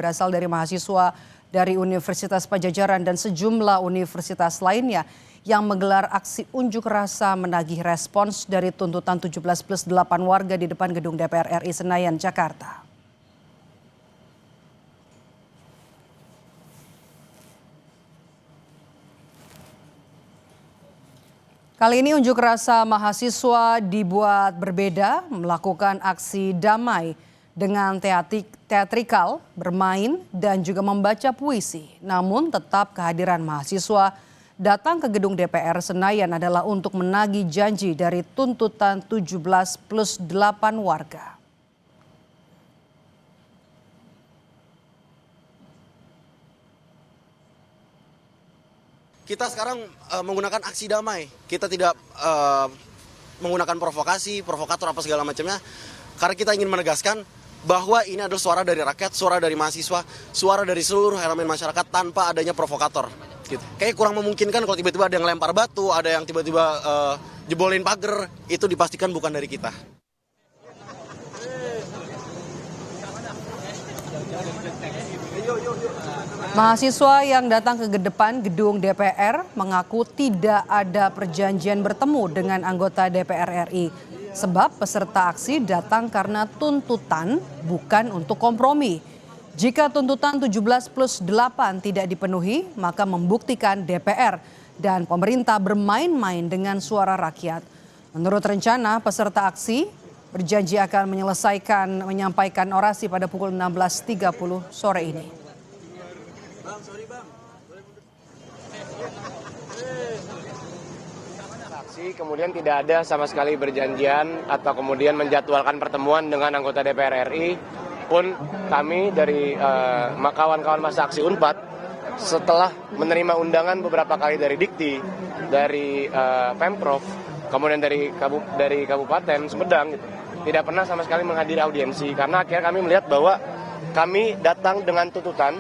berasal dari mahasiswa dari Universitas Padjadjaran dan sejumlah universitas lainnya yang menggelar aksi unjuk rasa menagih respons dari tuntutan 17+8 warga di depan gedung DPR RI Senayan, Jakarta. Kali ini unjuk rasa mahasiswa dibuat berbeda, melakukan aksi damai dengan teatrikal, bermain, dan juga membaca puisi. Namun tetap kehadiran mahasiswa datang ke gedung DPR Senayan adalah untuk menagih janji dari tuntutan 17+8 warga. Kita sekarang menggunakan aksi damai. Kita tidak menggunakan provokasi, provokator apa segala macamnya. Karena kita ingin menegaskan bahwa ini adalah suara dari rakyat, suara dari mahasiswa, suara dari seluruh elemen masyarakat tanpa adanya provokator. Gitu. Kayaknya kurang memungkinkan kalau tiba-tiba ada yang lempar batu, ada yang tiba-tiba jebolin pagar, itu dipastikan bukan dari kita. Mahasiswa yang datang ke depan gedung DPR mengaku tidak ada perjanjian bertemu dengan anggota DPR RI. Sebab peserta aksi datang karena tuntutan bukan untuk kompromi. Jika tuntutan 17+8 tidak dipenuhi, maka membuktikan DPR dan pemerintah bermain-main dengan suara rakyat. Menurut rencana, peserta aksi berjanji akan menyampaikan orasi pada pukul 16.30 sore ini. Kemudian tidak ada sama sekali berjanjian atau kemudian menjadwalkan pertemuan dengan anggota DPR RI pun kami dari kawan-kawan masa aksi Unpad setelah menerima undangan beberapa kali dari Dikti, dari Pemprov, kemudian dari Kabupaten Sumedang, gitu, tidak pernah sama sekali menghadiri audiensi karena akhirnya kami melihat bahwa kami datang dengan tuntutan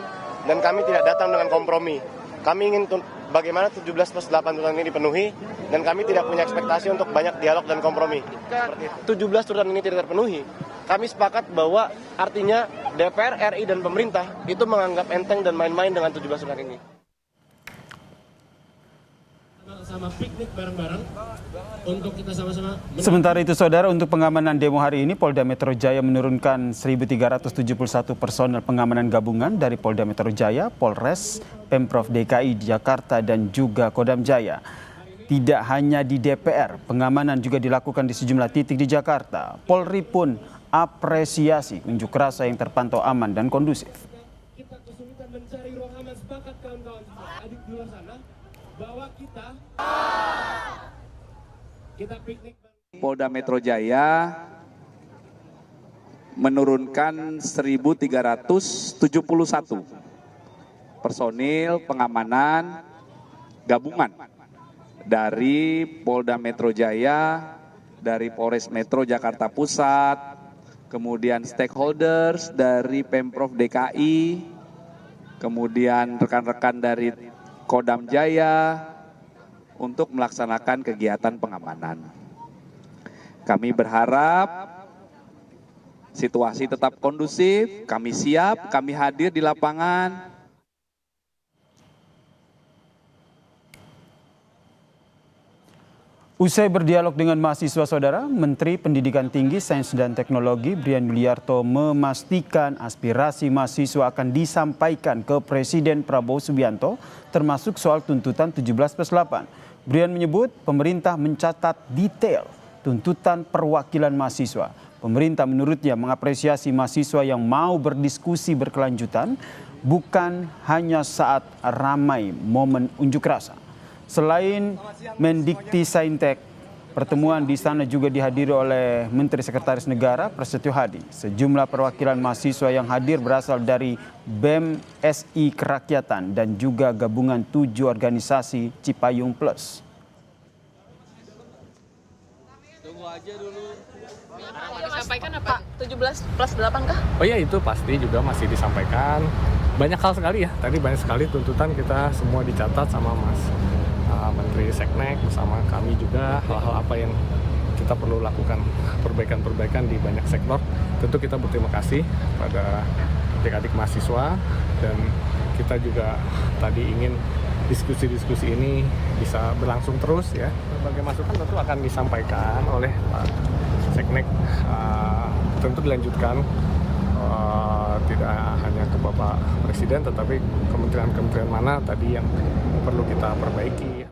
dan kami tidak datang dengan kompromi. Kami ingin bagaimana 17+8 tuntutan ini dipenuhi dan kami tidak punya ekspektasi untuk banyak dialog dan kompromi. 17 tuntutan ini tidak terpenuhi, kami sepakat bahwa artinya DPR RI dan pemerintah itu menganggap enteng dan main-main dengan 17 tuntutan ini. Sama piknik bareng-bareng untuk kita sama-sama. Sementara itu saudara, untuk pengamanan demo hari ini Polda Metro Jaya menurunkan 1.371 personel pengamanan gabungan dari Polda Metro Jaya, Polres, Pemprov DKI Jakarta dan juga Kodam Jaya. Tidak hanya di DPR, pengamanan juga dilakukan di sejumlah titik di Jakarta. Polri pun apresiasi unjuk rasa yang terpantau aman dan kondusif. Kita kesulitan mencari ruang aman, sepakat kawan-kawan adik di luar sana bahwa kita piknik. Polda Metro Jaya menurunkan 1.371 personil pengamanan gabungan dari Polda Metro Jaya, dari Polres Metro Jakarta Pusat, kemudian stakeholders dari Pemprov DKI, kemudian rekan-rekan dari Kodam Jaya untuk melaksanakan kegiatan pengamanan. Kami berharap situasi tetap kondusif, kami siap, kami hadir di lapangan. Usai berdialog dengan mahasiswa saudara, Menteri Pendidikan Tinggi, Sains dan Teknologi Brian Mulyarto memastikan aspirasi mahasiswa akan disampaikan ke Presiden Prabowo Subianto, termasuk soal tuntutan 17+8. Brian menyebut pemerintah mencatat detail tuntutan perwakilan mahasiswa. Pemerintah menurutnya mengapresiasi mahasiswa yang mau berdiskusi berkelanjutan, bukan hanya saat ramai momen unjuk rasa. Selain Mendikti Saintek, pertemuan di sana juga dihadiri oleh Menteri Sekretaris Negara Prasetyo Hadi. Sejumlah perwakilan mahasiswa yang hadir berasal dari BEM SI Kerakyatan dan juga gabungan 7 organisasi Cipayung Plus. Tunggu aja dulu. Disampaikan apa? 17+8 kah? Oh iya, itu pasti juga masih disampaikan. Banyak hal sekali ya, tadi banyak sekali tuntutan kita semua dicatat sama Mas Menteri Seknek bersama kami juga, hal-hal apa yang kita perlu lakukan, perbaikan-perbaikan di banyak sektor. Tentu kita berterima kasih pada adik-adik mahasiswa, dan kita juga tadi ingin diskusi-diskusi ini bisa berlangsung terus ya. Berbagai masukan tentu akan disampaikan oleh Pak Seknek, tentu dilanjutkan tidak hanya ke Bapak Presiden, tetapi kementerian-kementerian mana tadi yang perlu kita perbaiki.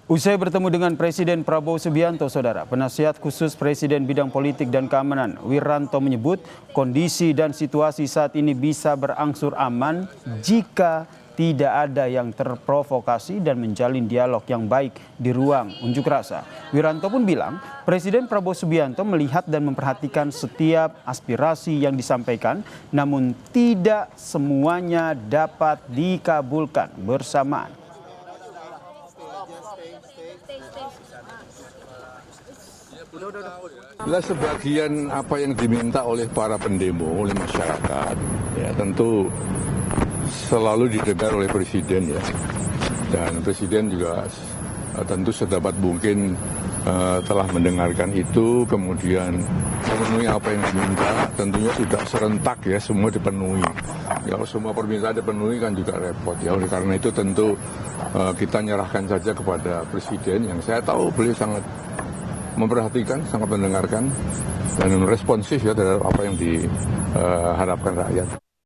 Usai bertemu dengan Presiden Prabowo Subianto, Saudara, Penasihat Khusus Presiden Bidang Politik dan Keamanan Wiranto menyebut kondisi dan situasi saat ini bisa berangsur aman jika tidak ada yang terprovokasi dan menjalin dialog yang baik di ruang unjuk rasa. Wiranto pun bilang Presiden Prabowo Subianto melihat dan memperhatikan setiap aspirasi yang disampaikan, namun tidak semuanya dapat dikabulkan bersamaan. Sebagian apa yang diminta oleh para pendemo, oleh masyarakat, ya tentu selalu didengar oleh Presiden ya. Dan Presiden juga tentu sedapat mungkin telah mendengarkan itu, kemudian memenuhi apa yang diminta. Tentunya tidak serentak ya, semua dipenuhi. Kalau semua permintaan dipenuhi kan juga repot ya. Oleh karena itu tentu kita nyerahkan saja kepada Presiden yang saya tahu beliau sangat memperhatikan, sangat mendengarkan, dan responsif ya terhadap apa yang diharapkan rakyat.